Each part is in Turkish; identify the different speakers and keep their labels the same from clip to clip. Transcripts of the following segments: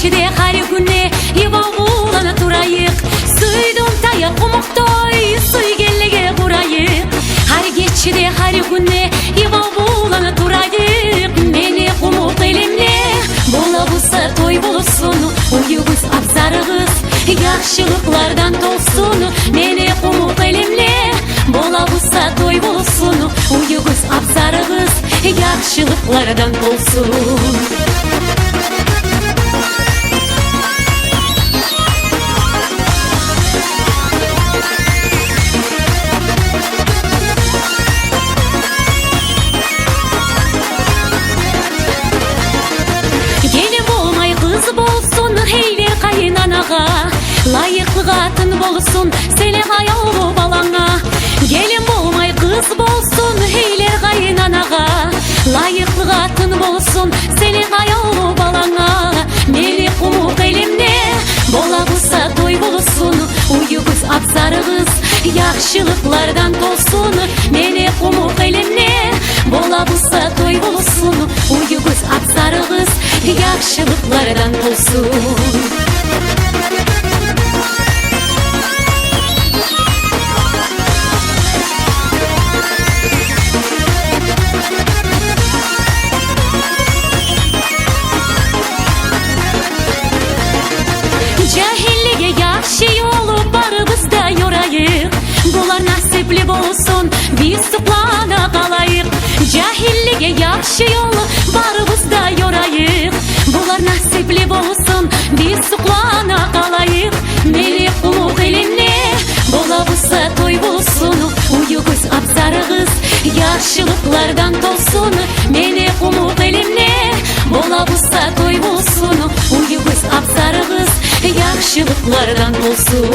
Speaker 1: geçti her güne yuvavulana turayık. Suydum tayak umuktoy suy gellige kurayık. Her geçti her güne yuvavulana turayık. Meni umuk elimle bola busa toy bulsun. Uyuguz abzarığız yaxşılıklardan tolsun. Meni umuk elimle bola busa toy bulsun. Uyuguz abzarığız yaxşılıklardan tolsun. Layıklı katın bolsun, seni hayal balana. Gelin bolmay kız bolsun, heyler kaynanağa. Layıklı katın bolsun, seni hayal balana. Melek umuk elimde, bola busa toy bulsun. Uyuguz abzarığız, yaxşılıklardan tolsun. Melek umuk elimde, bola busa toy bulsun. Uyuguz abzarığız, yaxşılıklardan tolsun. Cahillige yaxşı yolu barımızda yorayık. Bular nasipli bolsun, biz suplana kalayık. Cahillige yaxşı yolu barımızda yorayık. Bular nasipli bolsun, biz suplana kalayık. Melek umuk elimle, bola busa toy bulsun. Uyuguz abzarığız, yaxşılıklardan tolsun. Melek umuk elimle, bola busa toy bulsun. Uyuguz abzarığız, yaxşılıklardan olsun.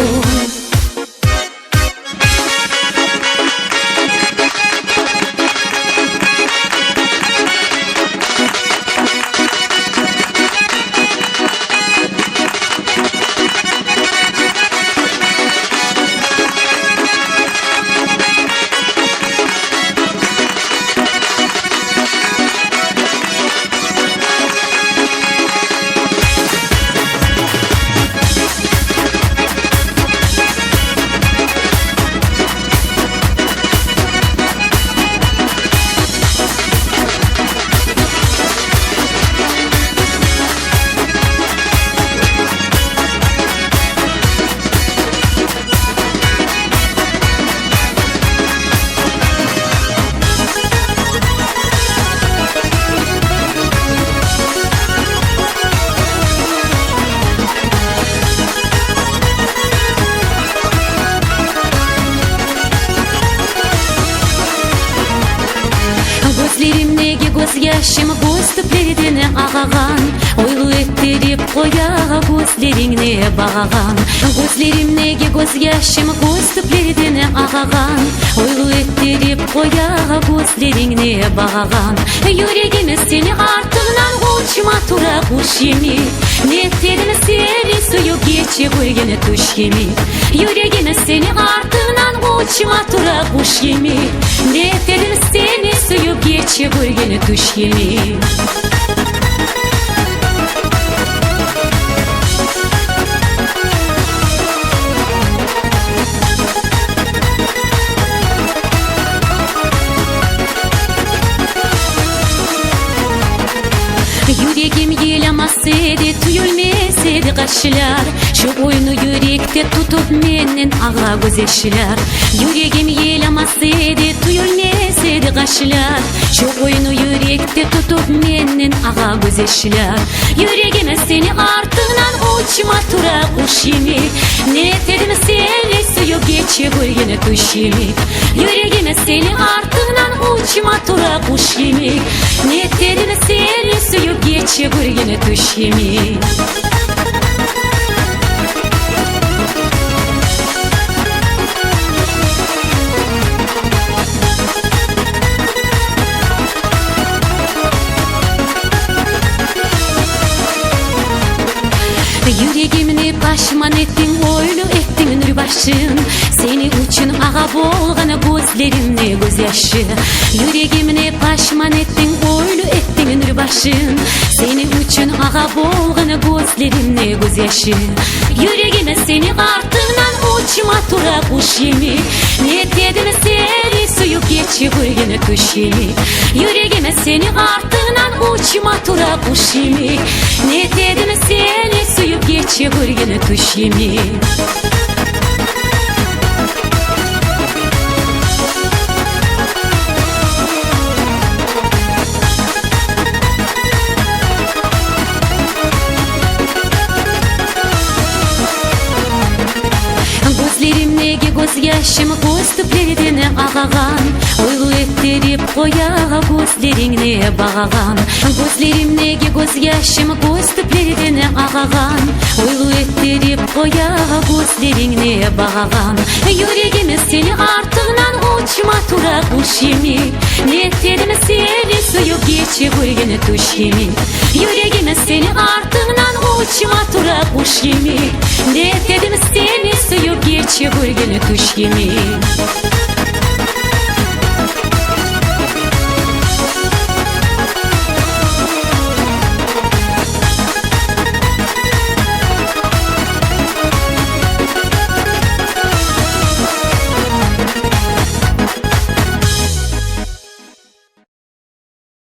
Speaker 1: Gözlerimdeki göz yaşım göz tüplerine ağagan. Oylu ettirip koya gözlerine bağagan. Gözlerimdeki göz yaşım göz tüplerine ağagan. Oylu ettirip koya gözlerine bağagan. Yüreğime seni artığından uçma tura kuş yemi. Netlerini seri suyu geçe koygene tuş yemi. Yüreğime seni artığından uçma tura kuş yemi. Netlerini seni suyu geçe koygene tuş yemi. Yüreğim yelemezseydi, tüyülmeseydi kaşlar. Şu oyunu yürekte tutup menden ağa göz yaşlar. Yüreğim yelemezseydi, tüyülmeseydi kaşlar. Şu oyunu yürekte tutup menden ağa göz yaşlar. Yüreğime seni artığından uçma tura kuş yemi. Ne dedim seni suyu geçe koygene tuş yemi. Yüreğime seni artığından uçma tura kuş yemi. Ne dedim seni suyu geçe koygene tuş yemi. Yüreğimni başman ettin, oylu ettin nurbaşın. Seni için ağa bolğana gözlerimne göz yaşı. Yüreğimni başman ettin, oylu ettin nurbaşın. yaşın. Seni üçün ağa bolğunu gözlerimne göz yaşı. Yüreğime seni ardından uçma tura kuş yemi. Ne dedim seni suyup geçi gülgünü kuş yemi. Yüreğime seni ardından uçma tura kuş yemi. Ne dedim seni suyup geçi gülgünü kuş yemi. Gözlerimdeki göz yaşım göz tüplerine ağagan. Oylu ettirip koyağa gözlerine bağagan. Gözlerimdeki göz yaşım göz tüplerine ağagan. Oylu ettirip koyağa gözlerine bağagan. Yüreğime seni ardından uçma tura kuş yemi. Ne ettirme seni suyup geçi gülgünü tuş yemi. Yüreğime seni ardından uçma tura kuş yemi. Ne ettirme seni suyup geçi gülgünü tuş yemi.